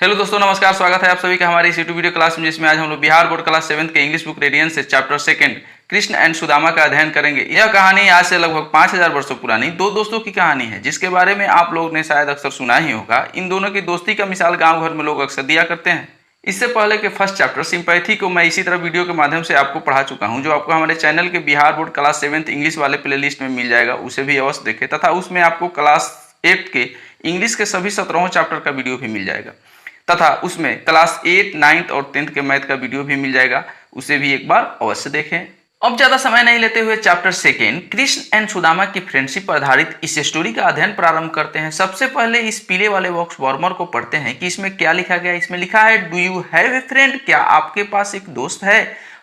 Hello दोस्तों, नमस्कार। स्वागत है आप सभी का हमारी इस यूट्यूब वीडियो क्लास में, जिसमें आज हम लोग बिहार बोर्ड क्लास 7 के इंग्लिश बुक रेडियंस से chapter second Krishna and Sudama का अध्ययन करेंगे। यह कहानी आज से लगभग 5000 वर्षों पुरानी दो दोस्तों की कहानी है, जिसके बारे में आप लोग ने शायद अक्सर सुना ही होगा। इन दोनों की दोस्ती का मिसाल गाँव घर में लोग अक्सर दिया करते हैं। इससे पहले के फर्स्ट चैप्टर सिंपैथी को मैं इसी तरह वीडियो के माध्यम से आपको पढ़ा चुका हूं, जो आपको हमारे चैनल के बिहार बोर्ड क्लास 7 इंग्लिश वाले प्लेलिस्ट में मिल जाएगा। उसे भी अवश्य देखें, तथा उसमें आपको क्लास 8 के इंग्लिश के सभी 17 चैप्टर का वीडियो भी मिल जाएगा, तथा उसमें क्लास 8, 9 और 10 के मैथ का वीडियो भी मिल जाएगा। उसे भी एक बार अवश्य देखें। अब ज्यादा समय नहीं लेते हुए chapter second Krishna and Sudama की फ्रेंडशिप पर आधारित इस स्टोरी का अध्ययन प्रारंभ करते हैं। सबसे पहले इस पीले वाले बॉक्स वार्मर को पढ़ते हैं कि इसमें क्या लिखा गया है। इसमें लिखा है, do you have a friend? क्या आपके पास एक दोस्त है?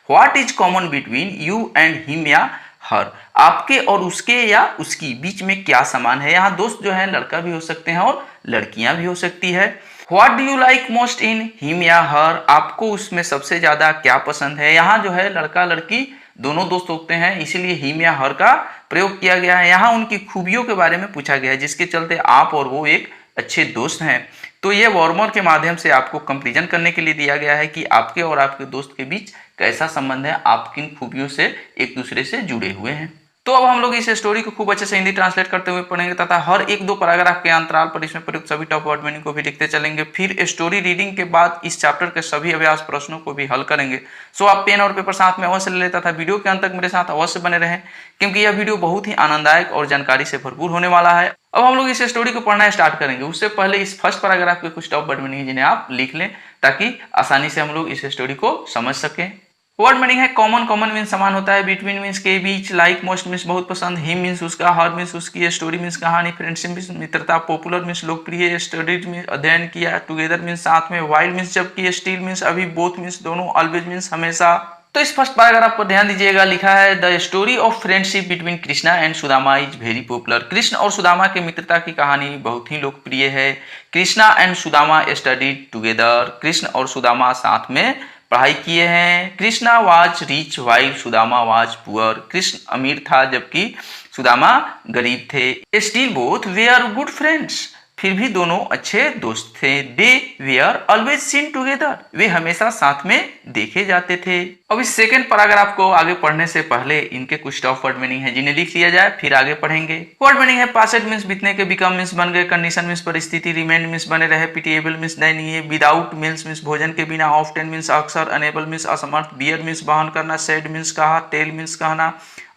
What is common between you and him या हर? आपके और उसके या उसकी बीच में क्या समान है? यहाँ दोस्त जो है लड़का भी हो सकते हैं और लड़कियां भी हो सकती है। What do you like most in him या हर? आपको उसमें सबसे ज्यादा क्या पसंद है? यहाँ जो है लड़का लड़की दोनों दोस्त होते हैं, इसीलिए हिम या हर का प्रयोग किया गया है। यहाँ उनकी खूबियों के बारे में पूछा गया है, जिसके चलते आप और वो एक अच्छे दोस्त हैं। तो ये वार्मर के माध्यम से आपको कंपेरिजन करने के लिए दिया गया है कि आपके और आपके दोस्त के बीच कैसा संबंध है, आप किन खूबियों से एक दूसरे से जुड़े हुए हैं। तो अब हम लोग इस स्टोरी को खूब अच्छे से हिंदी ट्रांसलेट करते हुए पढ़ेंगे, तथा हर एक दो पैराग्राफ के अंतराल पर इसमें प्रयुक्त सभी टॉप वर्ड मीनिंग को भी लिखते चलेंगे। फिर स्टोरी रीडिंग के बाद इस चैप्टर के सभी अभ्यास प्रश्नों को भी हल करेंगे। सो आप पेन और पेपर साथ में अवश्य ले लें, तथा वीडियो के अंत तक मेरे साथ अवश्य बने रहें, क्योंकि यह वीडियो बहुत ही आनंददायक और जानकारी से भरपूर होने वाला है। अब हम लोग इस स्टोरी को पढ़ना स्टार्ट करेंगे। उससे पहले इस फर्स्ट पैराग्राफ के कुछ टॉप वर्ड मीनिंग जिन्हें आप लिख लें, ताकि आसानी से हम लोग इस स्टोरी को समझ सकें। वर्ड मीनिंग है कॉमन। कॉमन मीन्स समान होता है, बिटवीन मीन्स के बीच, लाइक मोस्ट मीन्स बहुत पसंद, हिम मीन्स उसका, हर मीन्स उसकी, स्टोरी मीन्स कहानी, फ्रेंडशिप मीन्स मित्रता, पॉपुलर मीन्स लोकप्रिय, स्टडीड मीन्स अध्ययन किया, टुगेदर मीन्स साथ में, वाइल मीन्स जबकि, स्टिल मीन्स अभी, बोथ मीन्स दोनों, ऑलवेज मीन्स हमेशा। तो इस फर्स्ट पैराग्राफ पर ध्यान दीजिएगा। लिखा है, the story of friendship between Krishna and Sudama is very popular. Krishna और सुदामा की मित्रता की कहानी बहुत ही लोकप्रिय है। Krishna and Sudama studied together. Krishna और सुदामा साथ में पढ़ाई किए हैं। Krishna was rich while Sudama was poor. Krishna अमीर था जबकि सुदामा गरीब थे। Still both were good friends. फिर भी दोनों अच्छे दोस्त थे। They were always seen together. वे हमेशा साथ में देखे जाते थे। अब इस सेकंड पैराग्राफ को आगे पढ़ने से पहले इनके कुछ टॉप वर्ड मीनिंग है, जिन्हें लिख लिया जाए, फिर आगे पढ़ेंगे। वर्ड मीनिंग है पास्ट मीन्स बीतने के, बिकम मीन्स बन गए, कंडीशन मीन्स परिस्थिति, रिमेन मीन्स बने रहे, पिटिएबल मीन्स दयनीय, विदाउट मीन्स भोजन के बिना, ऑफ्टन मीन्स अक्सर, अनेबल मीन्स असमर्थ, बियर मीन्स बहन करना, सेड मीन्स कहा, टेल मीन्स कहना,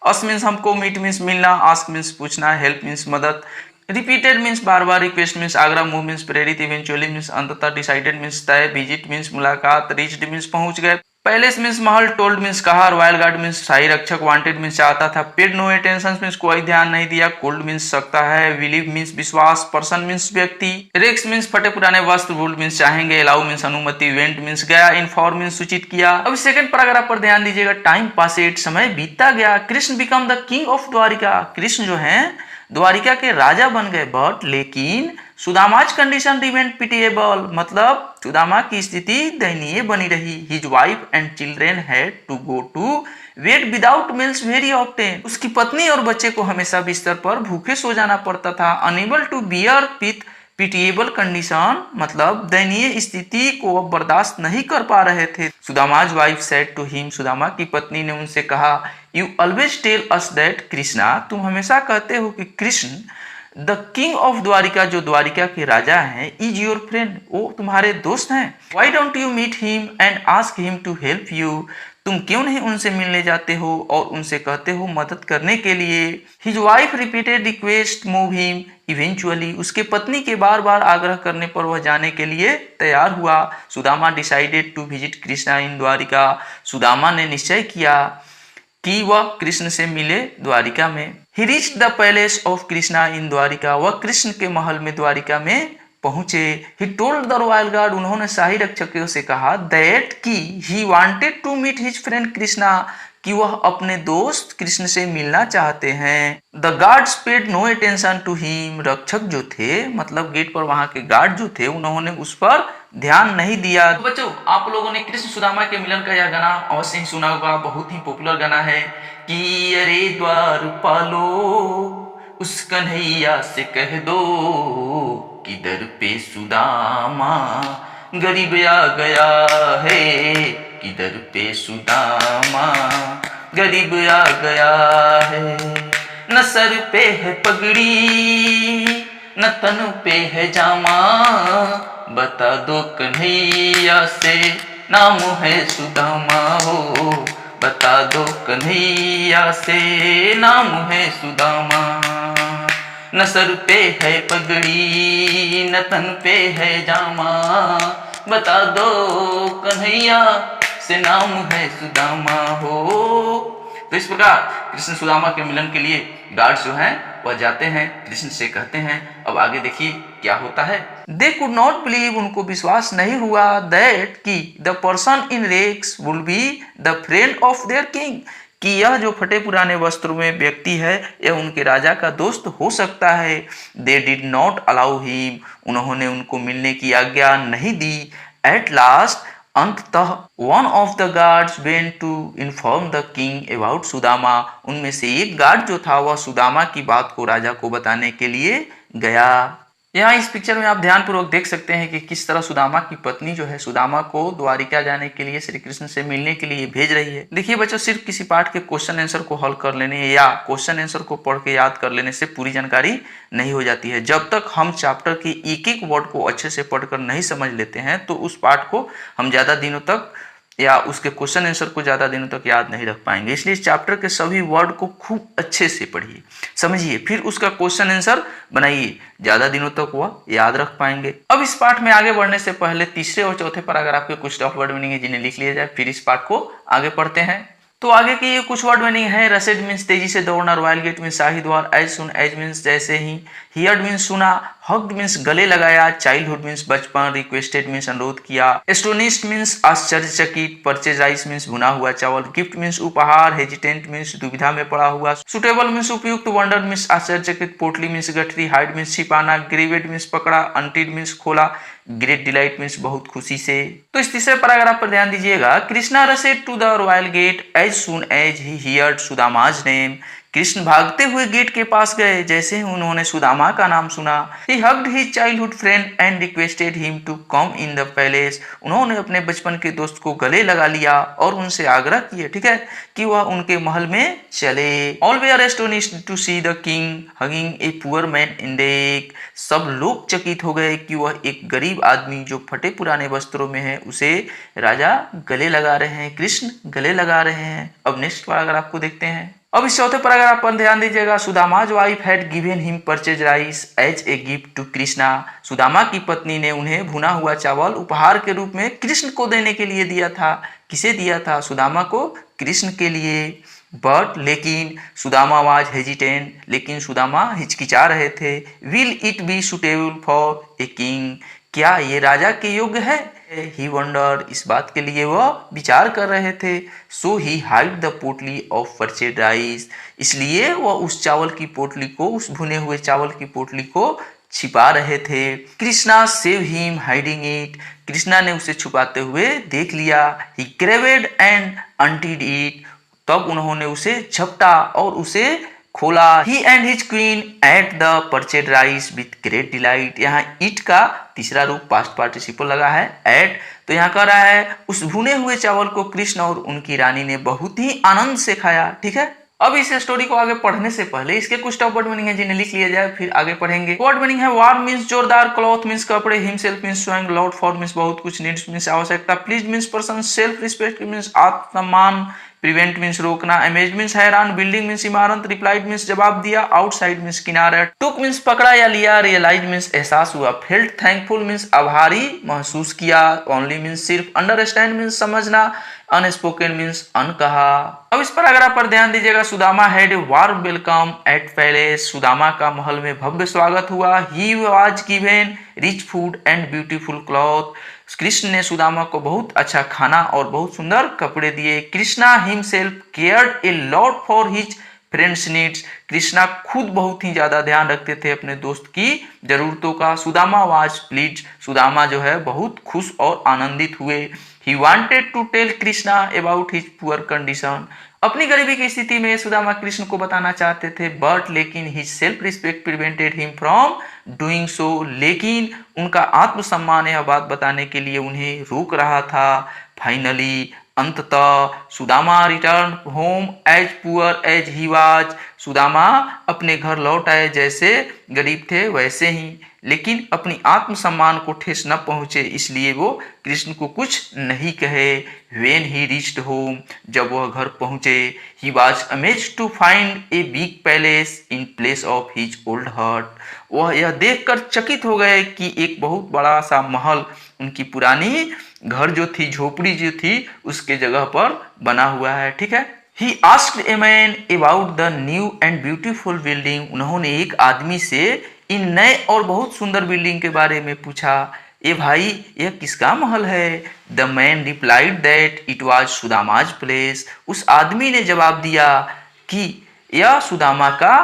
अस मीन्स हमको, मीट मीन्स मिलना, आस्क मीन्स पूछना, हेल्प मीन्स मदद, रिपीटेड मीन्स बार बार, रिक्वेस्ट मीन्स आग्रह, मूव मीन्स प्रेरित, इवेंचुअली मीन्स अंततः, डिसाइडेड मीन्स तय, विजिट मीन्स मुलाकात, रीच्ड मीन्स पहुंच गए, पैलेस मीन्स महल, टोल्ड मीन्स कहा, रॉयल गार्ड मीन्स शाही रक्षक, वांटेड मीन्स चाहता था, पेड नो अटेंशन मीन्स कोई ध्यान नहीं दिया, कोल्ड मीन्स सकता है, बिलीव मीन्स विश्वास, पर्सन मीन्स व्यक्ति, रेक्स मीन्स फटे पुराने वस्त्र, वुड मीन्स चाहेंगे, अलाउ मीन्स अनुमति, वेंट मीन्स गया, इन्फॉर्म मीन्स सूचित किया। अब सेकंड पैराग्राफ पर ध्यान दीजिएगा। टाइम पासेड, समय बीतता गया। Krishna become the king of Dwarika. Krishna जो है द्वारिका के राजा बन गए, बट लेकिन सुदामाज कंडीशन रिमेन पिटिएबल, मतलब सुदामा की स्थिति दयनीय बनी रही। His wife and children had to go to bed without meals very often. उसकी पत्नी और बच्चे को हमेशा बिस्तर पर भूखे सो जाना पड़ता था। Unable to bear with pitiable condition, मतलब दयनीय स्थिति को अब बर्दाश्त नहीं कर पा रहे थे। Sudama's wife said to him, Sudama की पत्नी ने उनसे कहा, you always tell us that Krishna, तुम हमेशा कहते हो कि Krishna, the king of Dwarika, जो द्वारिका के राजा हैं, इज योर फ्रेंड, वो तुम्हारे दोस्त हैं। Why don't you meet him and ask him to help you, तुम क्यों नहीं उनसे मिलने जाते हो और उनसे कहते हो मदद करने के लिए। His wife repeated request move him eventually, उसके पत्नी के बार बार आग्रह करने पर वह जाने के लिए तैयार हुआ। Sudama decided to visit Krishna in Dwarka, Sudama ने निश्चय किया कि वह कृष्ण से मिले द्वारिका में। He reached the palace of Krishna in Dwarka, वह कृष्ण के महल में द्वारिका में पहुंचे। He told the royal guard, उन्होंने शाही रक्षकों से कहा, दैट कि he wanted to meet his friend Krishna, कि वह अपने दोस्त कृष्ण से मिलना चाहते हैं। The guards paid no attention to him, रक्षक जो थे, मतलब गेट पर वहां के गार्ड जो थे, उन्होंने उस पर ध्यान नहीं दिया। तो बच्चों, आप लोगों ने कृष्ण सुदामा के मिलन का यह गाना अवश्य ही सुना होगा। बहुत ही पॉपुलर गाना है कि अरे द्वार पालो उस कन्हैया से कह दो कि दर पे सुदामा गरीब आ गया है किधर पे सुदामा, गरीब आ गया है। न सर पे है पगड़ी न तन पे है जामा, बता दो कन्हैया से नाम है सुदामा हो, बता दो कन्हैया से नाम है सुदामा। न सर पे है पगड़ी न तन पे है जामा, बता दो कन्हैया से नाम है सुदामा हो। तो इस प्रकार कृष्ण सुदामा के मिलन के लिए गार्ड्स जो हैं वह जाते हैं, कृष्ण से कहते हैं। अब आगे देखिए क्या होता है। दे कुड नॉट बिलीव, उनको विश्वास नहीं हुआ, दैट कि the person in rags would be the friend of their king, कि यह जो फटे पुराने वस्त्रों में व्यक्ति है यह उनके राजा का दोस्त हो सकता है। They did not allow him, उन्होंने उनको मिलने की आज्ञा नहीं दी। एट लास्ट, अंततः one of the guards went to inform the king about Sudama, उनमें से एक गार्ड जो था वह सुदामा की बात को राजा को बताने के लिए गया। यहाँ इस पिक्चर में आप ध्यानपूर्वक देख सकते हैं कि किस तरह सुदामा की पत्नी जो है सुदामा को द्वारिका जाने के लिए श्री कृष्ण से मिलने के लिए भेज रही है। देखिए बच्चों, सिर्फ किसी पाठ के क्वेश्चन आंसर को हल कर लेने या क्वेश्चन आंसर को पढ़ के याद कर लेने से पूरी जानकारी नहीं हो जाती है। जब तक हम चैप्टर के एक एक वर्ड को अच्छे से पढ़कर नहीं समझ लेते हैं तो उस पाठ को हम ज़्यादा दिनों तक या उसके क्वेश्चन आंसर को ज़्यादा दिनों तक याद नहीं रख पाएंगे। इसलिए इस चैप्टर के सभी वर्ड को खूब अच्छे से पढ़िए, समझिए, फिर उसका क्वेश्चन आंसर बनाइए, ज़्यादा दिनों तक वह याद रख पाएंगे। अब इस पाठ में आगे बढ़ने से पहले तीसरे और चौथे पैराग्राफ के कुछ टफ वर्ड मीनिंग है जिन्हें लिख लिया जाए, फिर इस पाठ को आगे पढ़ते हैं। तो आगे के ये कुछ वर्ड मीनिंग है। रसेड मीन्स तेजी से दौड़ना, रॉयल गेट मीन्स शाही द्वार, एज सुन एज मीन्स जैसे ही, हियर्ड मीन्स सुना, हग्ड मीन्स गले लगाया, चाइल्डहुड मीन्स बचपन, रिक्वेस्टेड मीन्स अनुरोध किया, एस्टोनिश्ड मीन्स आश्चर्यचकित, परचेज राइस मीन्स भुना हुआ चावल, गिफ्ट मीन्स उपहार, हेजिटेंट मीन्स दुविधा में पड़ा हुआ, सुटेबल मीन्स उपयुक्त, वंडर मीन्स आश्चर्यचकित, पोटली मीन्स गठरी, हाइड मीन्स छिपाना, ग्रेवेड मीन्स पकड़ा, अनटिड मीन्स खोला, ग्रेट डिलाइट मीन्स बहुत खुशी से। तो इस तीसरे पैराग्राफ पर ध्यान दीजिएगा। Krishna rushed to the royal gate as soon as he heard Sudama's name, Krishna भागते हुए गेट के पास गए जैसे ही उन्होंने सुदामा का नाम सुना। He hugged his childhood friend and requested him to come in the palace, उन्होंने अपने बचपन के दोस्त को गले लगा लिया और उनसे आग्रह किया, ठीक है, कि वह उनके महल में चले। All were astonished to see the king hugging a poor man in the egg, सब लोग चकित हो गए कि वह एक गरीब आदमी जो फटे पुराने वस्त्रों में है उसे राजा गले लगा रहे हैं, कृष्ण गले लगा रहे हैं। अब नेक्स्ट पैराग्राफ को देखते हैं। अब इस चौथे पैराग्राफ पर ध्यान दीजिएगा। Sudama's wife had given him parched rice as a gift to Krishna, Sudama की पत्नी ने उन्हें भुना हुआ चावल उपहार के रूप में कृष्ण को देने के लिए दिया था। किसे दिया था? सुदामा को, कृष्ण के लिए। बट लेकिन सुदामा वाज हेजिटेंट, लेकिन सुदामा हिचकिचा रहे थे। Will it be suitable for a king, क्या ये राजा के योग्य है? ही वंडर्ड, इस बात के लिए वह विचार कर रहे थे। सो ही हाइड द पोटली ऑफ परचेड राइस, इसलिए वह उस चावल की पोटली को, उस भुने हुए चावल की पोटली को छिपा रहे थे। Krishna save him hiding it, Krishna ने उसे छुपाते हुए देख लिया। ही क्रेवेड एंड अनटिड इट, तब उन्होंने उसे झपटा और उसे खोला। He and his queen ate the parched rice with great delight, यहाँ इट का तीसरा रूप पास्ट पार्टिसिपल लगा है एट, तो यहाँ कह रहा है उस भुने हुए चावल को कृष्ण और उनकी रानी ने बहुत ही आनंद से खाया। ठीक है, अब इस स्टोरी को आगे पढ़ने से पहले इसके कुछ टॉप वर्ड मीनिंग है जिन्हें लिख लिया जाए, फिर आगे पढ़ेंगे। वर्ड मीनिंग है वार्म मीन्स जोरदार, क्लॉथ मीन्स कपड़े, हिमसेल्फ मीन्स स्वयं, लॉर्ड फॉर मीन्स बहुत कुछ, नीड्स मीन्स आवश्यकता, please means person, self respect means आत्मसम्मान, प्रिवेंट मीन्स रोकना, अमेज मीन्स हैरान, बिल्डिंग मीन्स इमारत, रिप्लाइड मीन्स जवाब दिया, आउटसाइड मीन्स किनारा, टुक मीन्स पकड़ा या लिया, रियलाइज मीन्स एहसास हुआ, फेल्ट थैंकफुल मीन्स आभारी महसूस किया, ओनली मीन्स सिर्फ, अंडरस्टैंड मीन्स समझना, अनस्पोकन मीन्स अनकहा। अब इस पैराग्राफ पर ध्यान दीजिएगा। Sudama had warm welcome eight palace, Sudama का महल में भव्य स्वागत हुआ। He was given rich food and beautiful cloth, Krishna ने सुदामा को बहुत अच्छा खाना और बहुत सुंदर कपड़े दिए। Krishna himself cared a lot for his friend's needs, Krishna खुद बहुत ही ज्यादा ध्यान रखते थे अपने दोस्त की जरूरतों का। सुदामा वाज प्लीज्ड, सुदामा जो है बहुत खुश और आनंदित हुए। He wanted to tell Krishna about his poor condition, अपनी गरीबी की स्थिति में सुदामा कृष्ण को बताना चाहते थे, बट लेकिन his self respect prevented him from doing so, लेकिन उनका आत्मसम्मान यह बात बताने के लिए उन्हें रोक रहा था। फाइनली अंततः Sudama return home as poor as he was, Sudama अपने घर लौट आए जैसे गरीब थे वैसे ही, लेकिन अपनी आत्मसम्मान को ठेस न पहुंचे, इसलिए वो कृष्ण को कुछ नहीं कहे। व्हेन ही रीच्ड होम, जब वह घर पहुंचे, he was amazed to find a big palace in place of his old hut, वह यह देखकर चकित हो गए कि एक बहुत बड़ा सा महल उनकी पुरानी घर जो थी, झोपड़ी जो थी, उसके जगह पर बना हुआ है। ठीक है। He asked a man about the new and beautiful building, उन्होंने एक आदमी से इन नए और बहुत सुंदर बिल्डिंग के बारे में पूछा। ए भाई, यह किसका महल है? The man replied that it was सुदामा's place, उस आदमी ने जवाब दिया कि यह सुदामा का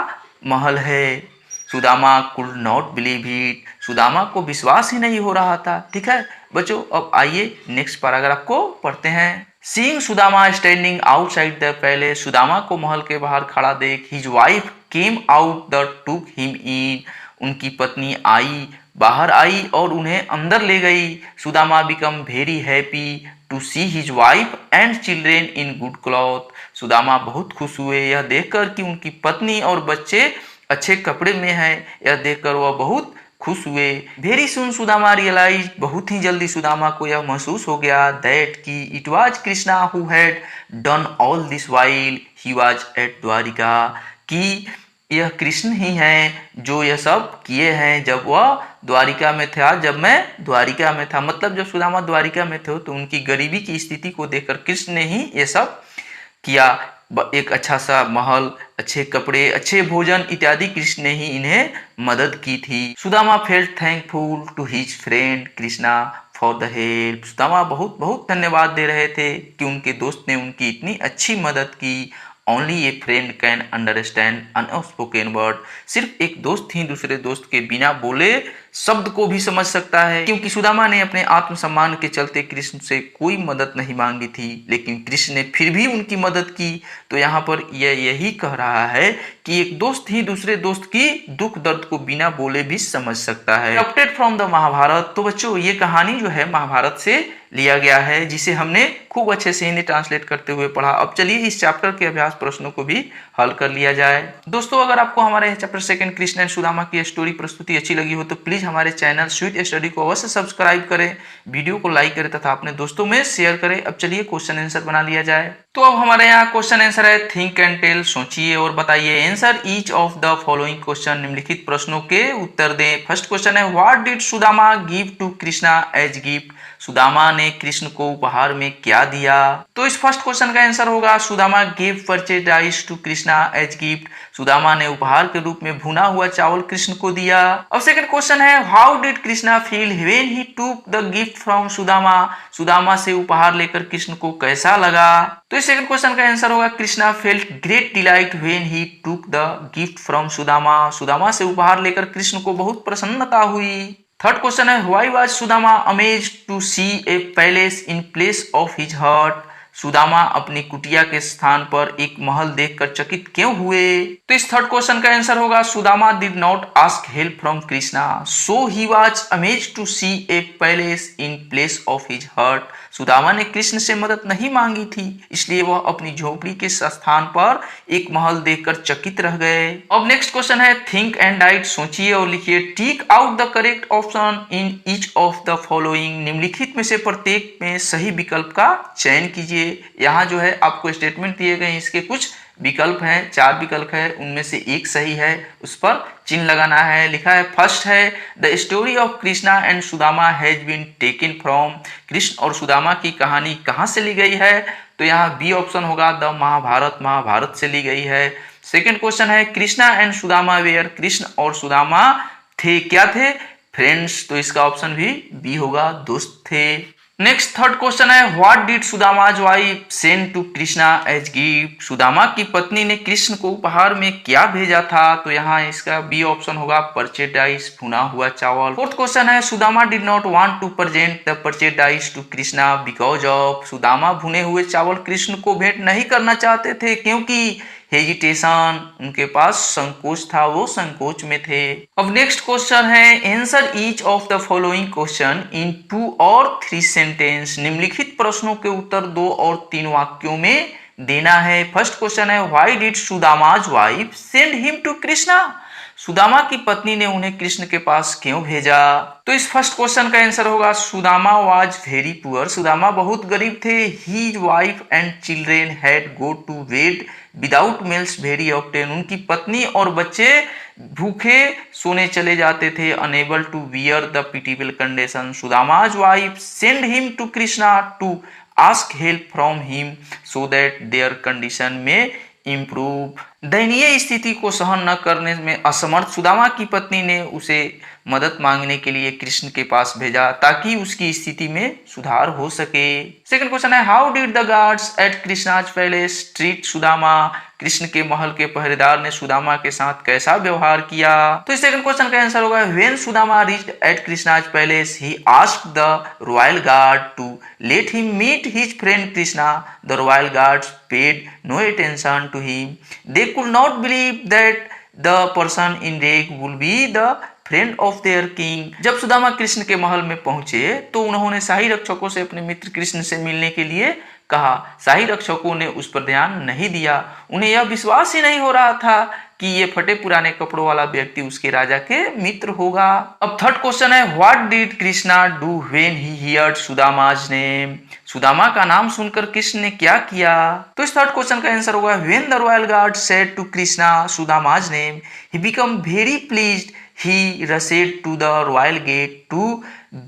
महल है। Sudama could not believe it, Sudama को विश्वास ही नहीं हो रहा था। ठीक है बच्चों, अब आइए नेक्स्ट पैराग्राफ को पढ़ते हैं। Seeing Sudama standing outside the palace, Sudama को महल के बाहर खड़ा देख, his wife came out the टूक हिम इन, उनकी पत्नी आई, बाहर आई और उन्हें अंदर ले गई। Sudama become very happy to see his wife and children in good cloth, Sudama बहुत खुश हुए यह देखकर कि उनकी पत्नी और बच्चे अच्छे कपड़े में हैं, यह देखकर वह बहुत खुश हुए। वेरी सुन सुदामा रियलाइज, बहुत ही जल्दी सुदामा को यह महसूस हो गया दैट कि it was Krishna who had done all this while he was at Dwarika, कि यह कृष्ण ही हैं जो यह सब किए हैं जब वह द्वारिका में था, जब मैं द्वारिका में था। मतलब जब सुदामा द्वारिका में थे तो उनकी गरीबी की स्थिति को देखकर कृष्ण ने ही ये सब किया। एक अच्छा सा महल, अच्छे कपड़े, अच्छे भोजन इत्यादि कृष्ण ने ही इन्हें मदद की थी। Sudama felt thankful to his friend Krishna for the help, Sudama बहुत बहुत धन्यवाद दे रहे थे कि उनके दोस्त ने उनकी इतनी अच्छी मदद की। Only A friend can understand unspoken word, सिर्फ एक दोस्त ही दूसरे दोस्त के बिना बोले शब्द को भी समझ सकता है। क्योंकि सुदामा ने अपने आत्मसम्मान के चलते कृष्ण से कोई मदद नहीं मांगी थी, लेकिन कृष्ण ने फिर भी उनकी मदद की। तो यहाँ पर यह यही कह रहा है कि एक दोस्त ही दूसरे दोस्त की दुख दर्द को बिना बोले भी समझ सकता है। अडॉप्टेड फ्रॉम द महाभारत, तो बच्चों ये कहानी जो है महाभारत से लिया गया है, जिसे हमने खूब अच्छे से हिंदी ट्रांसलेट करते हुए पढ़ा। अब चलिए इस चैप्टर के अभ्यास प्रश्नों को भी हल कर लिया जाए। दोस्तों, अगर आपको हमारे chapter second Krishna and Sudama की स्टोरी प्रस्तुति अच्छी लगी हो तो प्लीज हमारे चैनल स्वीट स्टडी को अवश्य सब्सक्राइब करें, वीडियो को लाइक करें तथा अपने दोस्तों में शेयर करें। अब चलिए क्वेश्चन आंसर बना लिया जाए। तो अब हमारे यहाँ क्वेश्चन आंसर है थिंक एंड टेल, सोचिए और बताइए। Answer each of the following question, निम्नलिखित प्रश्नों के उत्तर दें। फर्स्ट क्वेश्चन है what did Sudama give to Krishna as gift, Sudama ने कृष्ण को उपहार में क्या दिया? तो इस फर्स्ट क्वेश्चन का आंसर होगा Sudama give parched rice to Krishna as gift, Sudama ने उपहार के रूप में भुना हुआ चावल कृष्ण को दिया। अब सेकंड क्वेश्चन है how did Krishna feel when he took the gift from Sudama, Sudama से उपहार लेकर कृष्ण को कैसा लगा? तो इस सेकंड क्वेश्चन का आंसर होगा Krishna felt great delight when he took the gift from Sudama, Sudama से उपहार लेकर कृष्ण को बहुत प्रसन्नता हुई। थर्ड क्वेश्चन है why was Sudama amazed to see a palace in place of his hut, Sudama अपनी कुटिया के स्थान पर एक महल देखकर चकित क्यों हुए? तो इस थर्ड क्वेश्चन का आंसर होगा Sudama did not ask help from Krishna so he was amazed to see a palace in place of his hut, Sudama ने कृष्ण से मदद नहीं मांगी थी, इसलिए वह अपनी झोपड़ी के स्थान पर एक महल देखकर चकित रह गए। अब नेक्स्ट क्वेश्चन है थिंक एंड राइट, सोचिए और लिखिए। Tick out the correct option in each of the following, निम्नलिखित में से प्रत्येक में सही विकल्प का चयन कीजिए। यहाँ जो है आपको स्टेटमेंट दिए गए, इसके कुछ विकल्प हैं, 4 विकल्प है, उनमें से एक सही है, उस पर चिन्ह लगाना है। लिखा है फर्स्ट है the story of Krishna and Sudama has been taken from, Krishna और सुदामा की कहानी कहाँ से ली गई है? तो यहाँ बी ऑप्शन होगा द महाभारत, महाभारत से ली गई है। सेकंड क्वेश्चन है कृष्णा एंड सुदामा वेयर, कृष्ण और सुदामा थे क्या थे? फ्रेंड्स, तो इसका ऑप्शन भी बी होगा, दोस्त थे। नेक्स्ट थर्ड क्वेश्चन है what did Sudama's wife send to Krishna as gift. Sudama की पत्नी ने कृष्ण को उपहार में क्या भेजा था? तो यहाँ इसका बी ऑप्शन होगा परचेडाइज, भुना हुआ चावल। फोर्थ क्वेश्चन है Sudama did not want to present the parched rice to Krishna because of. Sudama भुने हुए चावल कृष्ण को भेंट नहीं करना चाहते थे क्योंकि हेजिटेशन, उनके पास संकोच था, वो संकोच में थे। अब नेक्स्ट क्वेश्चन है answer each of the following question in 2 और 3 सेंटेंस। निम्नलिखित प्रश्नों के उत्तर 2 और 3 वाक्यों में देना है। फर्स्ट क्वेश्चन है why did Sudama's wife send him to Krishna. Sudama की पत्नी ने उन्हें कृष्ण के पास क्यों भेजा? तो इस फर्स्ट क्वेश्चन का आंसर होगा Sudama was very poor. Sudama बहुत गरीब थे। His wife and children had go to bed without meals very often. उनकी पत्नी और बच्चे भूखे सोने चले जाते थे। Unable to bear the pitiable condition, Sudama's wife send him to Krishna to ask help from him so that their condition में इम्प्रूव। दयनीय स्थिति को सहन न करने में असमर्थ सुदामा की पत्नी ने उसे मदद मांगने के लिए कृष्ण के पास भेजा ताकि उसकी स्थिति में सुधार हो सके। सेकंड क्वेश्चन है how did the guards at Krishna's palace treat Sudama. Krishna के महल के पहरेदार ने सुदामा के साथ कैसा व्यवहार किया? तो इस सेकंड क्वेश्चन का आंसर होगा when Sudama reached at Krishna's palace he asked the royal guard to let him meet his friend Krishna. The royal guards paid no attention to him. They could not believe that the person in rag would be the friend of their king. जब सुदामा कृष्ण के महल में पहुंचे तो उन्होंने शाही रक्षकों से अपने मित्र कृष्ण से मिलने के लिए कहा। शाही रक्षकों ने उस पर ध्यान नहीं दिया। उन्हें यह विश्वास ही नहीं हो रहा था कि ये फटे पुराने कपड़ों वाला व्यक्ति उसके राजा के मित्र होगा। अब थर्ड क्वेश्चन है what did Krishna do when he heard Sudama's name. Sudama का नाम सुनकर कृष्ण ने क्या किया? तो इस थर्ड क्वेश्चन का आंसर होगा when the royal guard said to Krishna Sudama's name he become very pleased he rushed to the royal gate to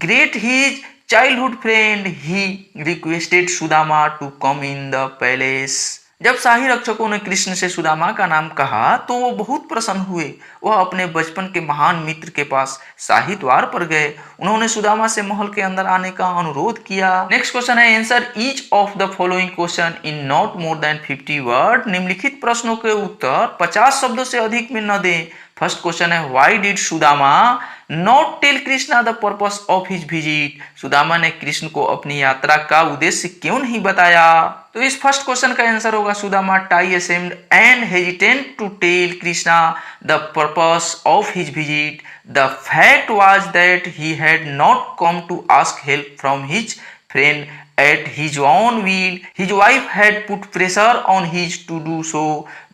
greet his childhood friend. He requested Sudama to come in the palace. जब शाही रक्षकों ने कृष्ण से सुदामा का नाम कहा तो वो बहुत प्रसन्न हुए। वह अपने बचपन के महान मित्र के पास शाही द्वार पर गए। उन्होंने सुदामा से महल के अंदर आने का अनुरोध किया। नेक्स्ट क्वेश्चन है answer each of the following question in not more than 50 word. निम्नलिखित प्रश्नों के उत्तर 50 शब्दों से अधिक में न दें। फर्स्ट क्वेश्चन है why did Sudama not tell Krishna the purpose of his visit. Sudama ने कृष्ण को अपनी यात्रा का उद्देश्य क्यों नहीं बताया? तो इस फर्स्ट क्वेश्चन का आंसर होगा Sudama tie ashamed and hesitant to tell Krishna the purpose of his visit. The fact was that he had not come to ask help from his friend at his own will. His wife had put pressure on his to do so,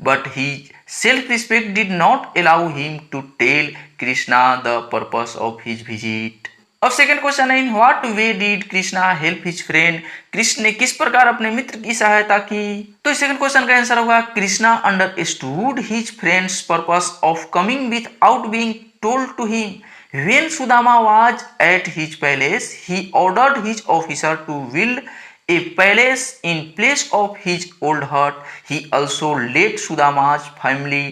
but his self-respect did not allow him to tell Krishna the purpose of his visit. अब second question है in what way did Krishna help his friend. Krishna ने किस प्रकार अपने मित्र की सहायता की? तो इस सेकंड क्वेश्चन का आंसर होगा Krishna understood his friend's purpose of coming without being told to him. When Sudama was at his palace, he ordered his officer to build a palace in place of his old hut. He also let Sudama's family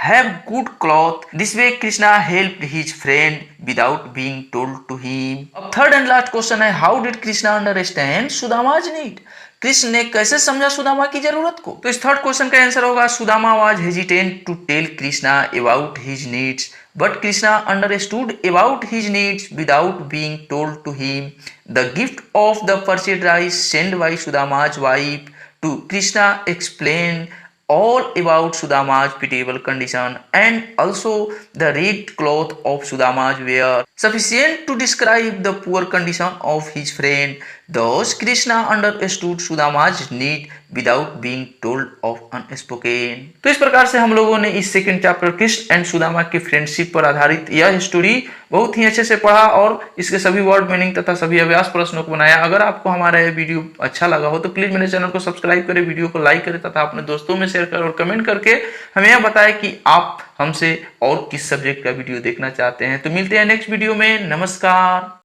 have good cloth. This way Krishna helped his friend without being told to him. अब third and last question है how did Krishna understand Sudama's need? Krishna ने कैसे समझा सुदामा की जरूरत को? तो इस थर्ड क्वेश्चन का आंसर होगा Sudama was hesitant to tell Krishna about his needs but Krishna understood about his needs without being told to him. The gift of the parched rice send by Sudama's wife to Krishna explain all about Sudama's pitiable condition and also the red cloth of Sudama's wear sufficient to describe the poor condition of his friend. Thus Krishna understood Sudama's need without being told of unspoken. तो इस प्रकार से हम लोगों ने इस second chapter Krishna and Sudama की friendship पर आधारित यह स्टोरी बहुत ही अच्छे से पढ़ा और इसके सभी वर्ड मीनिंग तथा सभी अभ्यास प्रश्नों को बनाया। अगर आपको हमारा यह वीडियो अच्छा लगा हो तो प्लीज मेरे चैनल को सब्सक्राइब करें, वीडियो को लाइक करें तथा अपने दोस्तों में शेयर करें और कमेंट करके हमें यह बताएं कि आप हमसे और किस सब्जेक्ट का वीडियो देखना चाहते हैं। तो मिलते हैं नेक्स्ट वीडियो में। नमस्कार।